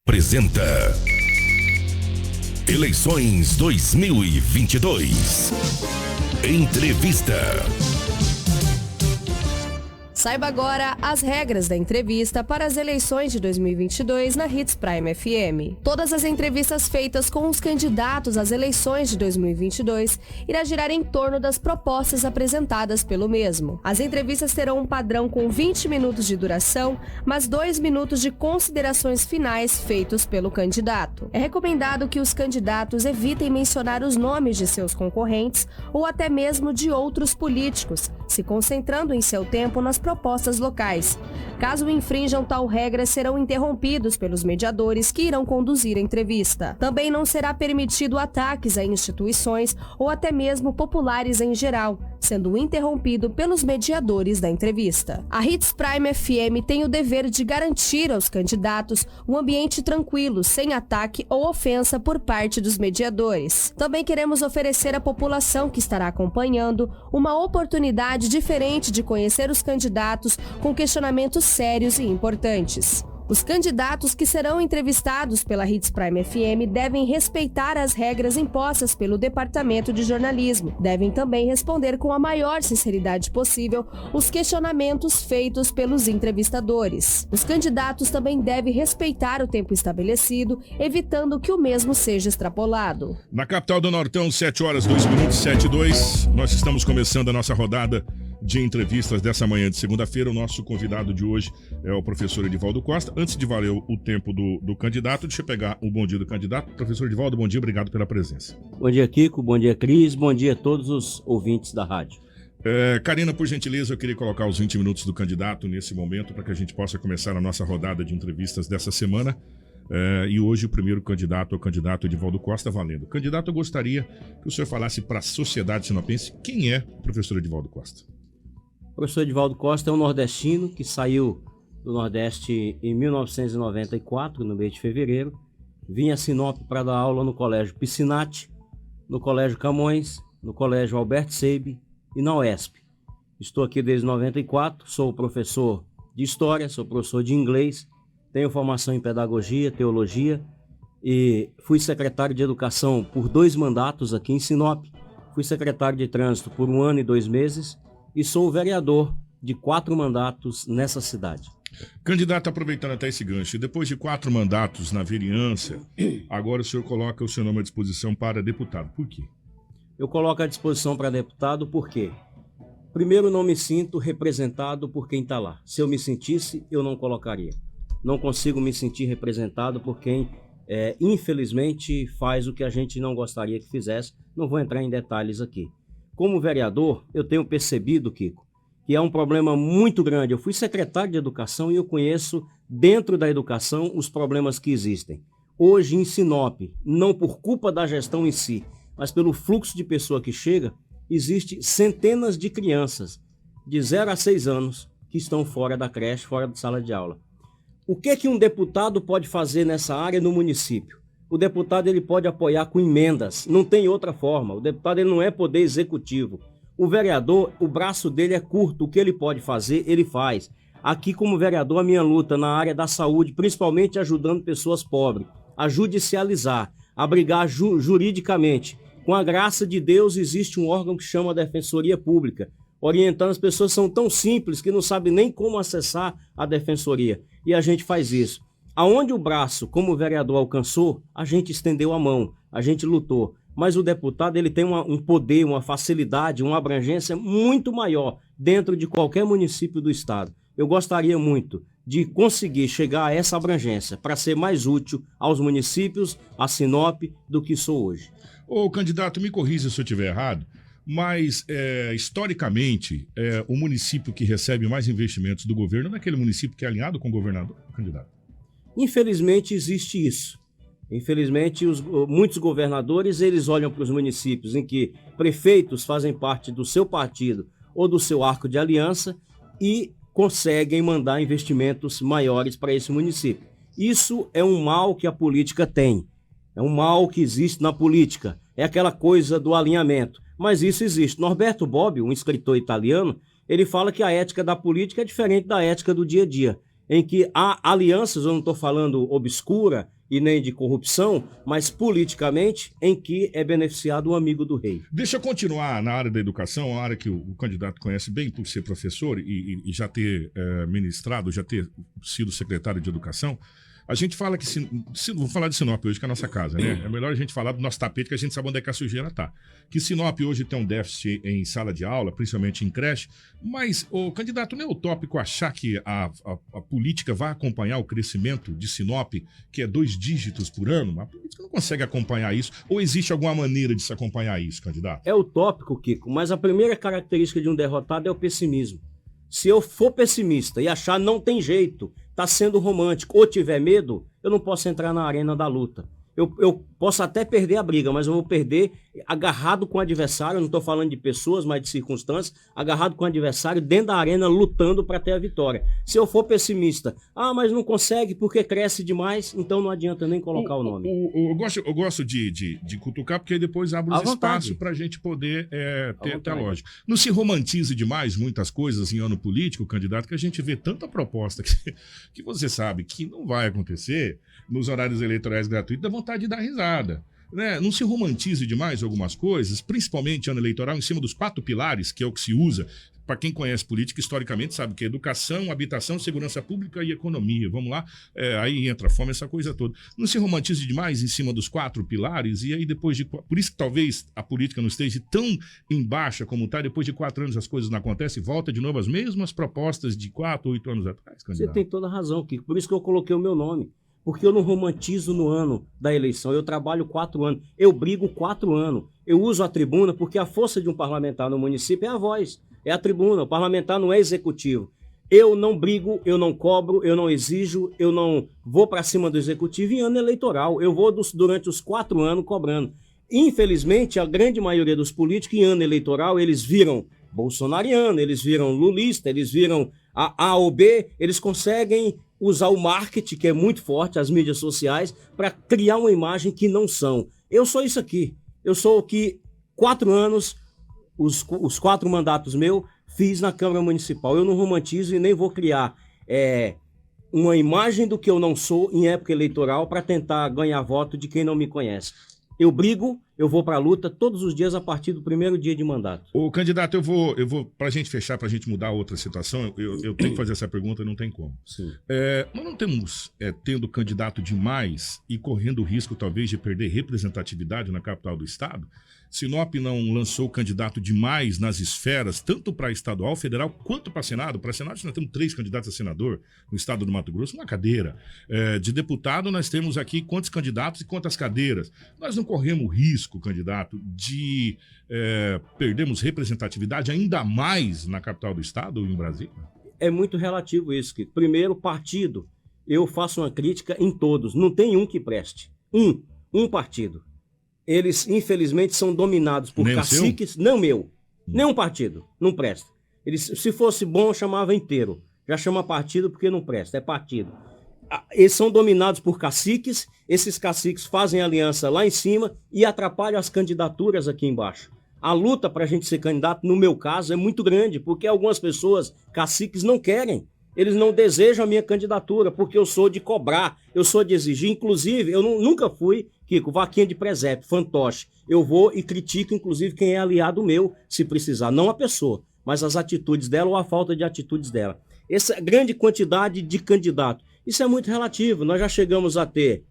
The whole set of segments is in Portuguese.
Apresenta Eleições 2022. Entrevista. Saiba agora as regras da entrevista para as eleições de 2022 na Hits Prime FM. Todas as entrevistas feitas com os candidatos às eleições de 2022 irá girar em torno das propostas apresentadas pelo mesmo. As entrevistas terão um padrão com 20 minutos de duração, mas 2 minutos de considerações finais feitos pelo candidato. É recomendado que os candidatos evitem mencionar os nomes de seus concorrentes ou até mesmo de outros políticos, se concentrando em seu tempo nas propostas locais. Caso infrinjam tal regra, serão interrompidos pelos mediadores que irão conduzir a entrevista. Também não será permitido ataques a instituições ou até mesmo populares em geral, sendo interrompido pelos mediadores da entrevista. A Hits Prime FM tem o dever de garantir aos candidatos um ambiente tranquilo, sem ataque ou ofensa por parte dos mediadores. Também queremos oferecer à população que estará acompanhando uma oportunidade diferente de conhecer os candidatos com questionamentos sérios e importantes. Os candidatos que serão entrevistados pela Hits Prime FM devem respeitar as regras impostas pelo Departamento de Jornalismo. Devem também responder com a maior sinceridade possível os questionamentos feitos pelos entrevistadores. Os candidatos também devem respeitar o tempo estabelecido, evitando que o mesmo seja extrapolado. Na capital do Nortão, 7h02, 7:02, nós estamos começando a nossa rodada de entrevistas dessa manhã de segunda-feira. O nosso convidado de hoje é o professor Edivaldo Costa. Antes de valer o tempo do candidato, deixa eu pegar o bom dia do candidato. Professor Edivaldo, bom dia, obrigado pela presença. Bom dia, Kiko, bom dia, Cris, bom dia a todos os ouvintes da rádio. Karina, por gentileza, eu queria colocar os 20 minutos do candidato nesse momento para que a gente possa começar a nossa rodada de entrevistas dessa semana. E hoje o primeiro candidato é o candidato Edivaldo Costa, valendo. Candidato, eu gostaria que o senhor falasse para a sociedade sinopense quem é o professor Edivaldo Costa. O professor Edivaldo Costa é um nordestino que saiu do Nordeste em 1994, no mês de fevereiro. Vinha a Sinop para dar aula no Colégio Piscinati, no Colégio Camões, no Colégio Alberto Seib e na UESP. Estou aqui desde 94, sou professor de História, sou professor de Inglês, tenho formação em Pedagogia, Teologia e fui secretário de Educação por 2 mandatos aqui em Sinop. Fui secretário de Trânsito por 1 ano e 2 meses e sou vereador de 4 mandatos nessa cidade. Candidato, aproveitando até esse gancho, depois de 4 mandatos na vereança, agora o senhor coloca o seu nome à disposição para deputado. Por quê? Eu coloco à disposição para deputado porque, primeiro, não me sinto representado por quem está lá. Se eu me sentisse, eu não colocaria. Não consigo me sentir representado por quem, infelizmente, faz o que a gente não gostaria que fizesse. Não vou entrar em detalhes aqui. Como vereador, eu tenho percebido, Kiko, que é um problema muito grande. Eu fui secretário de Educação e eu conheço, dentro da educação, os problemas que existem. Hoje, em Sinop, não por culpa da gestão em si, mas pelo fluxo de pessoa que chega, existe centenas de crianças de 0 a 6 anos que estão fora da creche, fora da sala de aula. O que um deputado pode fazer nessa área no município? O deputado ele pode apoiar com emendas, não tem outra forma. O deputado ele não é poder executivo. O vereador, o braço dele é curto, o que ele pode fazer, ele faz. Aqui, como vereador, a minha luta na área da saúde, principalmente ajudando pessoas pobres, a judicializar, a brigar juridicamente. Com a graça de Deus, existe um órgão que chama Defensoria Pública, orientando as pessoas são tão simples que não sabem nem como acessar a defensoria. E a gente faz isso. Aonde o braço, como vereador, alcançou, a gente estendeu a mão, a gente lutou. Mas o deputado ele tem um poder, uma facilidade, uma abrangência muito maior dentro de qualquer município do estado. Eu gostaria muito de conseguir chegar a essa abrangência para ser mais útil aos municípios, a Sinop, do que sou hoje. Ô candidato, me corrija se eu estiver errado, mas historicamente o município que recebe mais investimentos do governo não é aquele município que é alinhado com o governador, candidato? Infelizmente existe isso. Infelizmente, muitos governadores eles olham para os municípios em que prefeitos fazem parte do seu partido ou do seu arco de aliança e conseguem mandar investimentos maiores para esse município. Isso é um mal que a política tem, é um mal que existe na política, é aquela coisa do alinhamento, mas isso existe. Norberto Bobbio, um escritor italiano, ele fala que a ética da política é diferente da ética do dia a dia. em que há alianças, eu não estou falando obscura e nem de corrupção, mas politicamente, em que é beneficiado o amigo do rei. Deixa eu continuar na área da educação, uma área que o candidato conhece bem por ser professor e já ter ministrado, já ter sido secretário de educação. A gente fala que, vou falar de Sinop hoje, que é a nossa casa, né? É melhor a gente falar do nosso tapete, que a gente sabe onde é que a sujeira tá. Que Sinop hoje tem um déficit em sala de aula, principalmente em creche, mas, o candidato, não é utópico achar que a política vai acompanhar o crescimento de Sinop, que é 2 dígitos por ano? A política não consegue acompanhar isso, ou existe alguma maneira de se acompanhar isso, candidato? É utópico, Kiko, mas a primeira característica de um derrotado é o pessimismo. Se eu for pessimista e achar não tem jeito, tá sendo romântico ou tiver medo, eu não posso entrar na arena da luta. Eu posso até perder a briga, mas eu vou perder agarrado com o adversário, eu não estou falando de pessoas, mas de circunstâncias, agarrado com o adversário dentro da arena, lutando para ter a vitória. Se eu for pessimista, mas não consegue porque cresce demais, então não adianta nem colocar o nome. Eu gosto de cutucar, porque aí depois abre os espaços para a gente poder ter até a lógica. Não se romantize demais muitas coisas em ano político, candidato, que a gente vê tanta proposta que você sabe que não vai acontecer nos horários eleitorais gratuitos, dá vontade de dar risada. Né? Não se romantize demais algumas coisas, principalmente ano eleitoral, em cima dos 4 pilares, que é o que se usa. Para quem conhece política, historicamente, sabe que é educação, habitação, segurança pública e economia. Vamos lá, aí entra a fome, essa coisa toda. Não se romantize demais em cima dos 4 pilares, e aí depois de... Por isso que talvez a política não esteja tão em baixa como está, depois de 4 anos as coisas não acontecem, volta de novo as mesmas propostas de 4, 8 anos atrás, candidato. Você tem toda a razão, Kiko. Por isso que eu coloquei o meu nome. Porque eu não romantizo no ano da eleição, eu trabalho 4 anos, eu brigo 4 anos, eu uso a tribuna porque a força de um parlamentar no município é a voz, é a tribuna, o parlamentar não é executivo. Eu não brigo, eu não cobro, eu não exijo, eu não vou para cima do executivo em ano eleitoral, eu vou durante os 4 anos cobrando. Infelizmente, a grande maioria dos políticos em ano eleitoral, eles viram bolsonariano, eles viram lulista, eles viram A ou B, eles conseguem usar o marketing, que é muito forte, as mídias sociais, para criar uma imagem que não são. Eu sou isso aqui. Eu sou o que 4 anos, os 4 mandatos meus, fiz na Câmara Municipal. Eu não romantizo e nem vou criar uma imagem do que eu não sou em época eleitoral para tentar ganhar voto de quem não me conhece. Eu brigo, eu vou para a luta todos os dias a partir do primeiro dia de mandato. Ô, candidato, eu vou para a gente fechar, para a gente mudar outra situação, eu tenho que fazer essa pergunta, não tem como. Sim. Nós não temos, tendo candidato demais e correndo o risco, talvez, de perder representatividade na capital do estado? Sinop não lançou candidato demais nas esferas, tanto para estadual, federal, quanto para Senado. Para Senado, nós temos 3 candidatos a senador no estado do Mato Grosso, uma cadeira. De deputado, nós temos aqui quantos candidatos e quantas cadeiras. Nós não corremos risco, candidato, de perdermos representatividade ainda mais na capital do estado ou em Brasília? É muito relativo isso, Kiko. Primeiro, partido. Eu faço uma crítica em todos. Não tem um que preste. Um partido. Eles, infelizmente, são dominados por caciques. Não meu. Nenhum partido. Não presta. Eles, se fosse bom, chamava inteiro. Já chama partido porque não presta. É partido. Eles são dominados por caciques. Esses caciques fazem aliança lá em cima e atrapalham as candidaturas aqui embaixo. A luta para a gente ser candidato, no meu caso, é muito grande, porque algumas pessoas, caciques, não querem. Eles não desejam a minha candidatura, porque eu sou de cobrar, eu sou de exigir. Inclusive, eu nunca fui, Kiko, vaquinha de presépio, fantoche. Eu vou e critico, inclusive, quem é aliado meu, se precisar. Não a pessoa, mas as atitudes dela ou a falta de atitudes dela. Essa grande quantidade de candidatos, isso é muito relativo. Nós já chegamos a ter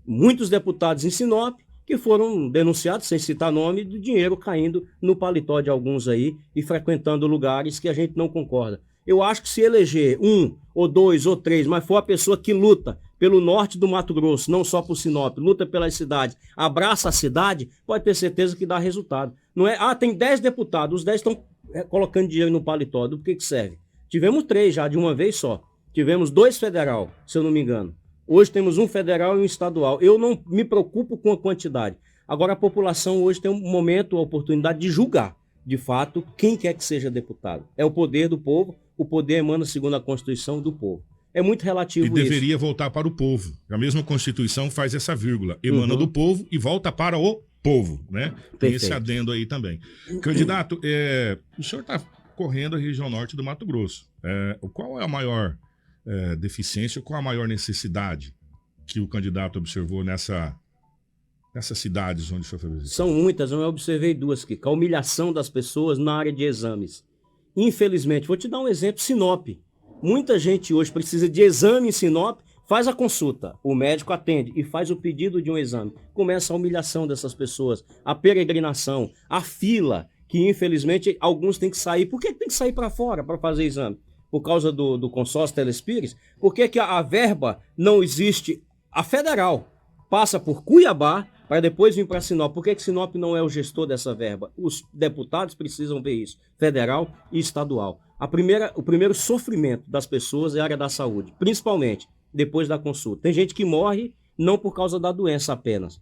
muitos deputados em Sinop que foram denunciados, sem citar nome, do dinheiro caindo no paletó de alguns aí e frequentando lugares que a gente não concorda. Eu acho que se eleger 1, ou 2, ou 3, mas for a pessoa que luta pelo norte do Mato Grosso, não só por Sinop, luta pelas cidades, abraça a cidade, pode ter certeza que dá resultado. Não é, tem 10 deputados, os 10 estão colocando dinheiro no paletó, do que serve? Tivemos 3 já, de uma vez só. Tivemos 2 federal, se eu não me engano. Hoje temos um federal e um estadual. Eu não me preocupo com a quantidade. Agora a população hoje tem um momento, a oportunidade de julgar, de fato, quem quer que seja deputado. É o poder do povo. O poder emana, segundo a Constituição, do povo. É muito relativo isso. E deveria voltar para o povo. A mesma Constituição faz essa vírgula. Emana do povo e volta para o povo, né? Tem esse adendo aí também. Candidato, o senhor está correndo a região norte do Mato Grosso. Qual é a maior deficiência? Qual a maior necessidade que o candidato observou nessas cidades onde o senhor foi visitar? São muitas, eu observei duas aqui. A humilhação das pessoas na área de exames. Infelizmente, vou te dar um exemplo, Sinop. Muita gente hoje precisa de exame em Sinop, faz a consulta, o médico atende e faz o pedido de um exame. Começa a humilhação dessas pessoas, a peregrinação, a fila, que infelizmente alguns têm que sair. Por que tem que sair para fora para fazer exame? Por causa do consórcio Telespires? Por que a verba não existe? A federal passa por Cuiabá para depois vir para Sinop. Por que Sinop não é o gestor dessa verba? Os deputados precisam ver isso, federal e estadual. O primeiro sofrimento das pessoas é a área da saúde, principalmente depois da consulta. Tem gente que morre não por causa da doença apenas,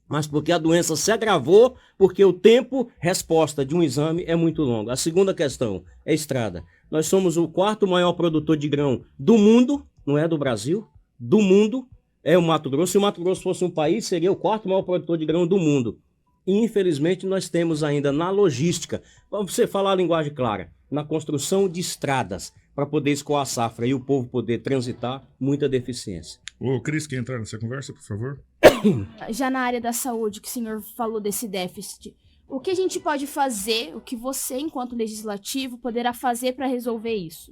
mas porque a doença se agravou, porque o tempo-resposta de um exame é muito longo. A segunda questão é estrada. Nós somos o 4º maior produtor de grão do mundo, não é do Brasil, do mundo, é o Mato Grosso. Se o Mato Grosso fosse um país, seria o 4º maior produtor de grão do mundo. E, infelizmente, nós temos ainda na logística, para você falar a linguagem clara, na construção de estradas, para poder escoar a safra e o povo poder transitar, muita deficiência. Ô, Cris, quer entrar nessa conversa, por favor? Já na área da saúde, que o senhor falou desse déficit, o que a gente pode fazer, o que você, enquanto legislativo, poderá fazer para resolver isso?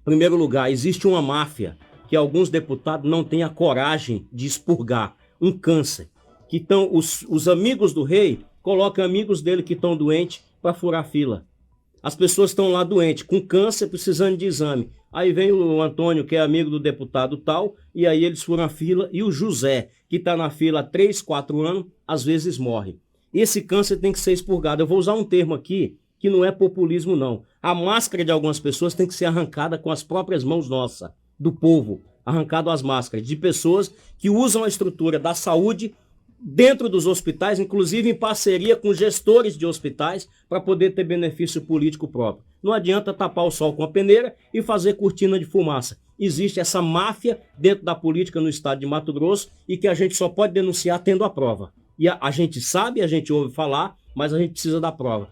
Em primeiro lugar, existe uma máfia que alguns deputados não têm a coragem de expurgar, um câncer, que estão os amigos do rei colocam amigos dele que estão doentes para furar fila. As pessoas estão lá doentes, com câncer, precisando de exame. Aí vem o Antônio, que é amigo do deputado tal, e aí eles furam a fila, e o José, que está na fila há 3, 4 anos, às vezes morre. Esse câncer tem que ser expurgado. Eu vou usar um termo aqui, que não é populismo não. A máscara de algumas pessoas tem que ser arrancada com as próprias mãos nossas, do povo. Arrancado as máscaras de pessoas que usam a estrutura da saúde dentro dos hospitais, inclusive em parceria com gestores de hospitais, para poder ter benefício político próprio. Não adianta tapar o sol com a peneira e fazer cortina de fumaça. Existe essa máfia dentro da política no estado de Mato Grosso e que a gente só pode denunciar tendo a prova. E a gente sabe, a gente ouve falar, mas a gente precisa da prova.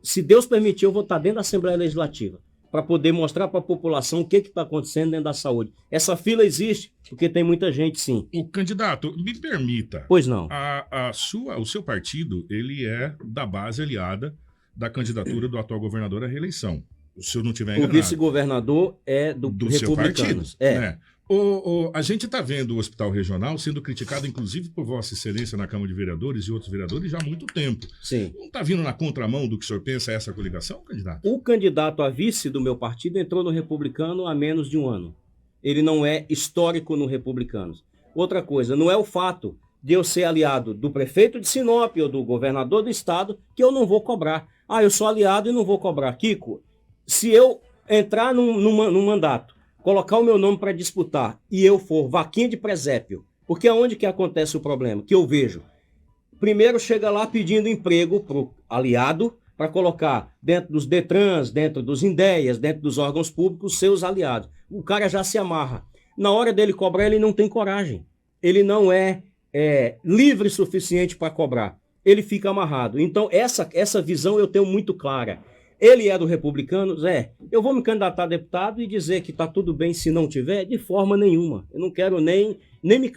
Se Deus permitir, eu vou estar dentro da Assembleia Legislativa para poder mostrar para a população o que está acontecendo dentro da saúde. Essa fila existe porque tem muita gente, sim. O candidato, me permita. Pois não. O seu partido, ele é da base aliada da candidatura do atual governador à reeleição. Se eu não tiver enganado. O vice-governador é do seu partido. É. A gente está vendo o Hospital Regional sendo criticado, inclusive, por Vossa Excelência na Câmara de Vereadores e outros vereadores já há muito tempo. Sim. Não está vindo na contramão do que o senhor pensa essa coligação, candidato? O candidato a vice do meu partido entrou no Republicano há menos de um ano. Ele não é histórico no Republicanos. Outra coisa, não é o fato de eu ser aliado do prefeito de Sinop ou do governador do estado que eu não vou cobrar. Eu sou aliado e não vou cobrar. Kiko, se eu entrar num mandato, colocar o meu nome para disputar e eu for vaquinha de presépio, porque aonde que acontece o problema? Que eu vejo. Primeiro chega lá pedindo emprego para o aliado, para colocar dentro dos Detrans, dentro dos INDEAs, dentro dos órgãos públicos, seus aliados. O cara já se amarra. Na hora dele cobrar, ele não tem coragem. Ele não é livre o suficiente para cobrar. Ele fica amarrado. Então, essa visão eu tenho muito clara. Ele é do Republicanos? Eu vou me candidatar a deputado e dizer que está tudo bem se não tiver? De forma nenhuma. Eu não quero nem me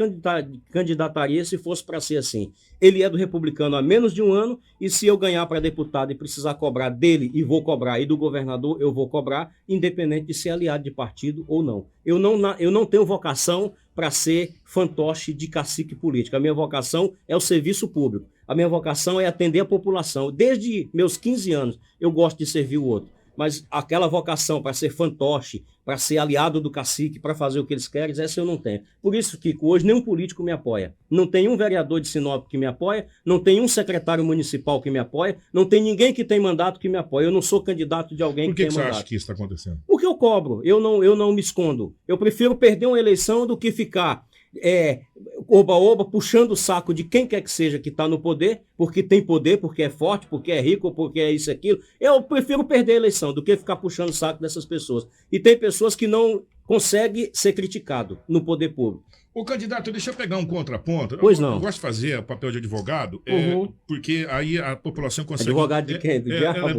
candidataria se fosse para ser assim. Ele é do Republicano há menos de um ano e se eu ganhar para deputado e precisar cobrar dele, e vou cobrar, e do governador, eu vou cobrar, independente de ser aliado de partido ou não. Eu não tenho vocação para ser fantoche de cacique político. A minha vocação é o serviço público. A minha vocação é atender a população. Desde meus 15 anos eu gosto de servir o outro. Mas aquela vocação para ser fantoche, para ser aliado do cacique, para fazer o que eles querem, essa eu não tenho. Por isso, Kiko, hoje nenhum político me apoia. Não tem um vereador de Sinop que me apoia, não tem um secretário municipal que me apoia, não tem ninguém que tem mandato que me apoia. Eu não sou candidato de alguém que tem mandato. Por que você acha que isso está acontecendo? Porque eu cobro, eu não me escondo. Eu prefiro perder uma eleição do que ficar oba-oba, puxando o saco de quem quer que seja que está no poder, porque tem poder, porque é forte, porque é rico, porque é isso e aquilo. Eu prefiro perder a eleição do que ficar puxando o saco dessas pessoas. E tem pessoas que não conseguem ser criticado no poder público. Ô, candidato, deixa eu pegar um contraponto. Pois eu não. gosto de fazer o papel de advogado, porque aí a população consegue... Advogado de quem? Do diabo?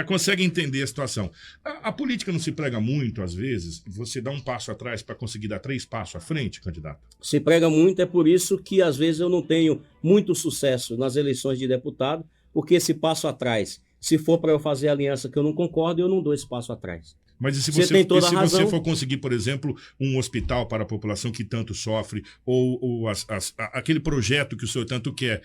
Consegue entender a situação. A política não se prega muito, às vezes, você dá um passo atrás para conseguir dar 3 passos à frente, candidato? Se prega muito, é por isso que às vezes eu não tenho muito sucesso nas eleições de deputado, porque esse passo atrás, se for para eu fazer aliança que eu não concordo, eu não dou esse passo atrás. Mas e se Você tem toda a razão. você for conseguir, por exemplo, um hospital para a população que tanto sofre, ou aquele projeto que o senhor tanto quer,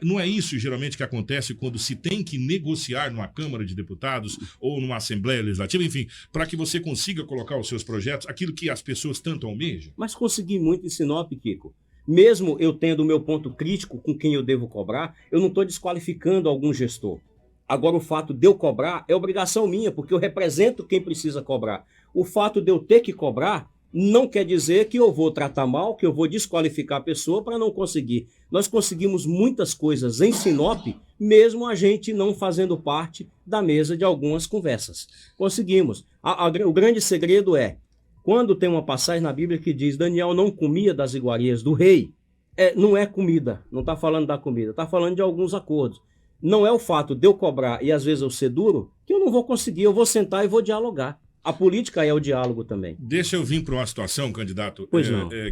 não é isso geralmente que acontece quando se tem que negociar numa Câmara de Deputados ou numa Assembleia Legislativa, enfim, para que você consiga colocar os seus projetos, aquilo que as pessoas tanto almejam? Mas consegui muito em Sinop, Kiko. Mesmo eu tendo o meu ponto crítico com quem eu devo cobrar, eu não estou desqualificando algum gestor. Agora, o fato de eu cobrar é obrigação minha, porque eu represento quem precisa cobrar. O fato de eu ter que cobrar não quer dizer que eu vou tratar mal, que eu vou desqualificar a pessoa para não conseguir. Nós conseguimos muitas coisas em Sinop, mesmo a gente não fazendo parte da mesa de algumas conversas. Conseguimos. O grande segredo é, quando tem uma passagem na Bíblia que diz Daniel não comia das iguarias do rei, não é comida, não está falando da comida, está falando de alguns acordos. Não é o fato de eu cobrar e às vezes eu ser duro que eu não vou conseguir, eu vou sentar e vou dialogar. A política é o diálogo também. Deixa eu vir para uma situação, candidato,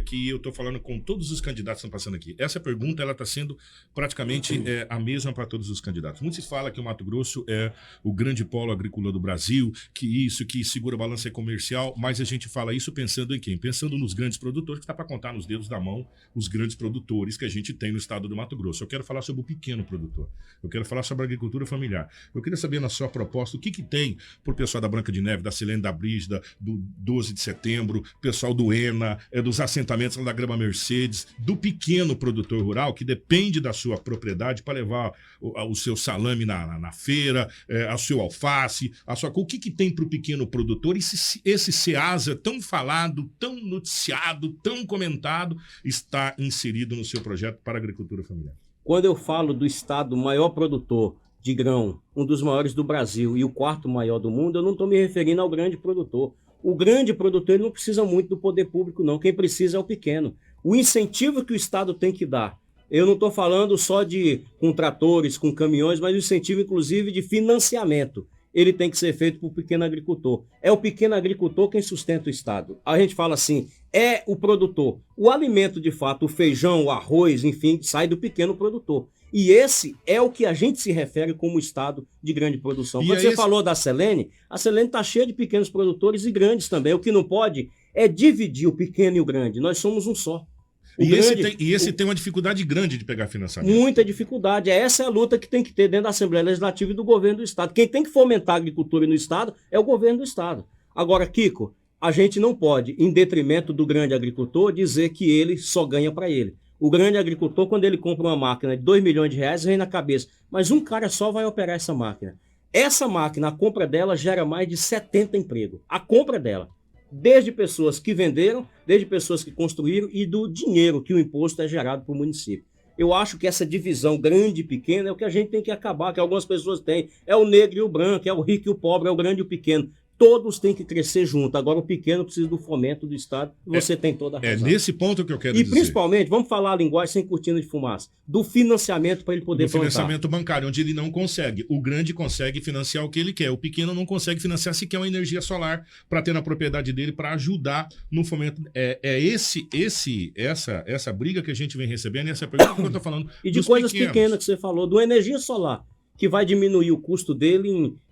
que eu estou falando com todos os candidatos que estão passando aqui. Essa pergunta está sendo praticamente a mesma para todos os candidatos. Muito se fala que o Mato Grosso é o grande polo agrícola do Brasil, que segura a balança comercial, mas a gente fala isso pensando em quem? Pensando nos grandes produtores, que está para contar nos dedos da mão os grandes produtores que a gente tem no estado do Mato Grosso. Eu quero falar sobre o pequeno produtor. Eu quero falar sobre a agricultura familiar. Eu queria saber na sua proposta o que tem para o pessoal da Branca de Neve, da Silene, da Brígida, do 12 de setembro, pessoal do ENA, dos assentamentos da Grama Mercedes, do pequeno produtor rural que depende da sua propriedade para levar o seu salame na feira, o seu alface, o que tem para o pequeno produtor? Esse SEASA tão falado, tão noticiado, tão comentado, está inserido no seu projeto para a agricultura familiar? Quando eu falo do estado maior produtor de grão, um dos maiores do Brasil e o 4º maior do mundo, eu não estou me referindo ao grande produtor. O grande produtor ele não precisa muito do poder público, não. Quem precisa é o pequeno. O incentivo que o Estado tem que dar, eu não estou falando só com tratores, com caminhões, mas o incentivo, inclusive, de financiamento. Ele tem que ser feito para o pequeno agricultor. É o pequeno agricultor quem sustenta o Estado. A gente fala assim, é o produtor. O alimento, de fato, o feijão, o arroz, enfim, sai do pequeno produtor. E esse é o que a gente se refere como estado de grande produção. Quando você falou da Selene, a Selene está cheia de pequenos produtores e grandes também. O que não pode é dividir o pequeno e o grande. Nós somos um só. Esse tem uma dificuldade grande de pegar financiamento. Muita dificuldade. Essa é a luta que tem que ter dentro da Assembleia Legislativa e do governo do Estado. Quem tem que fomentar a agricultura no Estado é o governo do Estado. Agora, Kiko, a gente não pode, em detrimento do grande agricultor, dizer que ele só ganha para ele. O grande agricultor, quando ele compra uma máquina de 2 milhões de reais, vem na cabeça. Mas um cara só vai operar essa máquina. Essa máquina, a compra dela gera mais de 70 empregos. A compra dela. Desde pessoas que venderam, desde pessoas que construíram e do dinheiro que o imposto é gerado para o município. Eu acho que essa divisão grande e pequena é o que a gente tem que acabar, que algumas pessoas têm. É o negro e o branco, é o rico e o pobre, é o grande e o pequeno. Todos têm que crescer junto. Agora o pequeno precisa do fomento do Estado. Você tem toda a razão. É nesse ponto que eu quero dizer. E principalmente, vamos falar a linguagem sem cortina de fumaça, do financiamento para ele poder plantar. Do financiamento bancário, onde ele não consegue. O grande consegue financiar o que ele quer. O pequeno não consegue financiar sequer uma energia solar para ter na propriedade dele, para ajudar no fomento. Essa briga que a gente vem recebendo, essa pergunta que eu estou falando. E de coisas pequenas que você falou, do energia solar, que vai diminuir o custo dele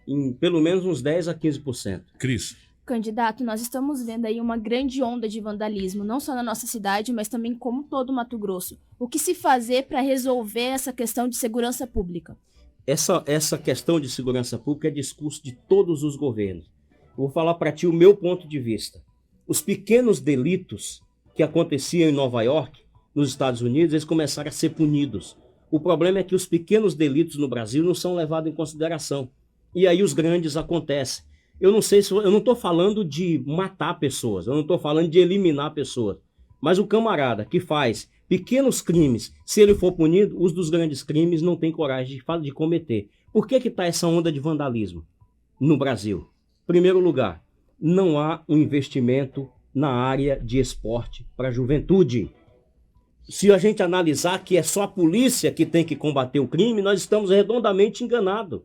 em pelo menos uns 10% a 15%. Cris. Candidato, nós estamos vendo aí uma grande onda de vandalismo, não só na nossa cidade, mas também como todo o Mato Grosso. O que se fazer para resolver essa questão de segurança pública? Essa questão de segurança pública é discurso de todos os governos. Vou falar para ti o meu ponto de vista. Os pequenos delitos que aconteciam em Nova York, nos Estados Unidos, eles começaram a ser punidos. O problema é que os pequenos delitos no Brasil não são levados em consideração. E aí os grandes acontecem. Eu não estou falando de matar pessoas, eu não estou falando de eliminar pessoas. Mas o camarada que faz pequenos crimes, se ele for punido, os dos grandes crimes não tem coragem de cometer. Por que está essa onda de vandalismo no Brasil? Em primeiro lugar, não há um investimento na área de esporte para a juventude. Se a gente analisar que é só a polícia que tem que combater o crime, nós estamos redondamente enganados.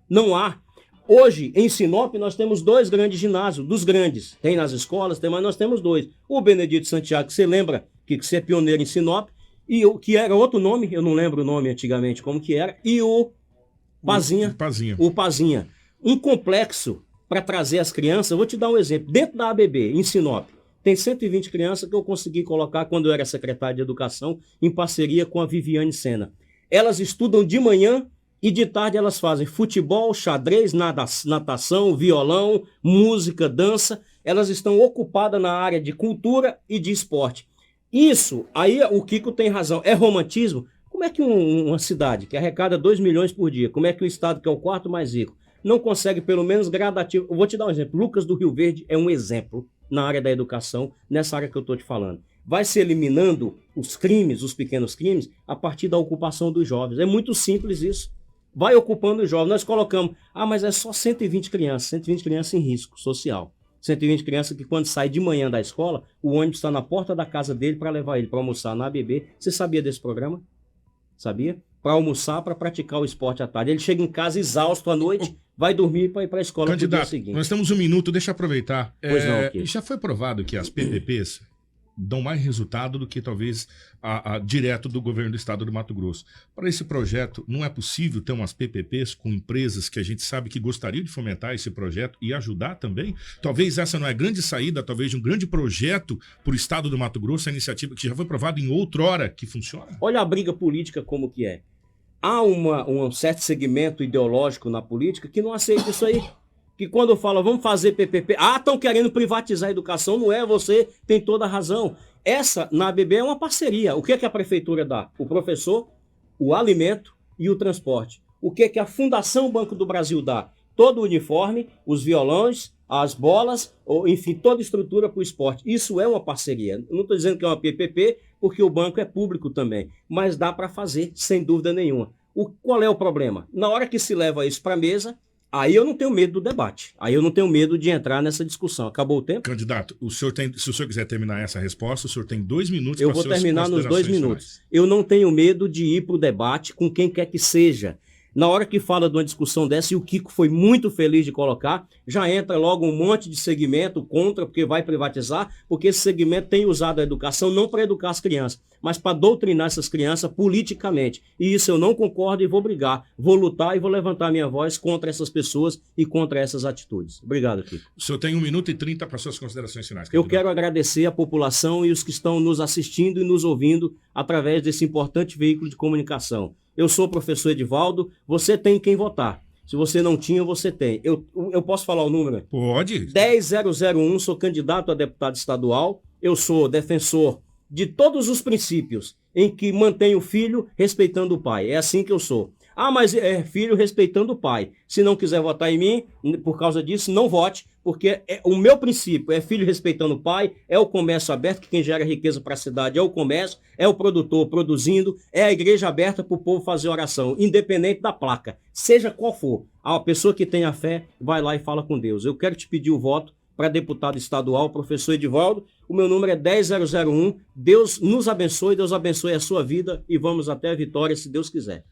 Não há. Hoje, em Sinop, nós temos 2 grandes ginásios, dos grandes. Tem nas escolas, mas nós temos 2. O Benedito Santiago, que você lembra que você é pioneiro em Sinop, e o que era outro nome, eu não lembro o nome antigamente como que era, e o Pazinha. O Pazinha. Um complexo para trazer as crianças. Eu vou te dar um exemplo. Dentro da ABB, em Sinop, tem 120 crianças que eu consegui colocar quando eu era secretário de Educação, em parceria com a Viviane Sena. Elas estudam de manhã e de tarde elas fazem futebol, xadrez, natação, violão, música, dança. Elas estão ocupadas na área de cultura e de esporte. Isso, aí o Kiko tem razão, é romantismo. Como é que uma cidade que arrecada 2 milhões por dia, como é que o estado, que é o 4º mais rico, não consegue pelo menos gradativo? Eu vou te dar um exemplo. Lucas do Rio Verde é um exemplo na área da educação, nessa área que eu estou te falando. Vai se eliminando os crimes, os pequenos crimes, a partir da ocupação dos jovens. É muito simples isso. Vai ocupando os jovens. Nós colocamos, mas é só 120 crianças em risco social. 120 crianças que quando sai de manhã da escola, o ônibus está na porta da casa dele para levar ele para almoçar na ABB. Você sabia desse programa? Sabia? Para almoçar, para praticar o esporte à tarde. Ele chega em casa exausto à noite, vai dormir para ir para a escola no dia seguinte. Nós temos 1 minuto, deixa eu aproveitar. Pois não, já foi provado que as PPPs dão mais resultado do que talvez direto do governo do estado do Mato Grosso. Para esse projeto, não é possível ter umas PPPs com empresas que a gente sabe que gostariam de fomentar esse projeto e ajudar também? Talvez essa não é a grande saída, talvez de um grande projeto para o estado do Mato Grosso, a iniciativa que já foi provada em outrora que funciona? Olha a briga política como que é. Há um certo segmento ideológico na política que não aceita isso aí. Que quando fala, vamos fazer PPP, estão querendo privatizar a educação, não é, você tem toda a razão. Essa, na ABB, é uma parceria. O que é que a prefeitura dá? O professor, o alimento e o transporte. O que é que a Fundação Banco do Brasil dá? Todo o uniforme, os violões, as bolas, enfim, toda a estrutura para o esporte. Isso é uma parceria. Eu não estou dizendo que é uma PPP, porque o banco é público também, mas dá para fazer, sem dúvida nenhuma. Qual é o problema? Na hora que se leva isso para a mesa, aí eu não tenho medo do debate. Aí eu não tenho medo de entrar nessa discussão. Acabou o tempo? Candidato, se o senhor quiser terminar essa resposta, o senhor tem 2 minutos. Eu vou terminar nos 2 minutos. Eu não tenho medo de ir para o debate com quem quer que seja. Na hora que fala de uma discussão dessa, e o Kiko foi muito feliz de colocar, já entra logo um monte de segmento contra, porque vai privatizar, porque esse segmento tem usado a educação não para educar as crianças, mas para doutrinar essas crianças politicamente. E isso eu não concordo e vou brigar, vou lutar e vou levantar minha voz contra essas pessoas e contra essas atitudes. Obrigado, Kiko. O senhor tem 1 minuto e 30 para suas considerações finais. Eu quero agradecer a população e os que estão nos assistindo e nos ouvindo através desse importante veículo de comunicação. Eu sou o professor Edivaldo, você tem quem votar. Se você não tinha, você tem. Eu posso falar o número? Pode. 10001, sou candidato a deputado estadual. Eu sou defensor de todos os princípios em que mantém o filho respeitando o pai. É assim que eu sou. Mas é filho respeitando o pai. Se não quiser votar em mim, por causa disso, não vote, porque o meu princípio é filho respeitando o pai, é o comércio aberto, que quem gera riqueza para a cidade é o comércio, é o produtor produzindo, é a igreja aberta para o povo fazer oração, independente da placa, seja qual for. A pessoa que tem a fé vai lá e fala com Deus. Eu quero te pedir o voto para deputado estadual, professor Edivaldo. O meu número é 10001. Deus nos abençoe, Deus abençoe a sua vida e vamos até a vitória, se Deus quiser.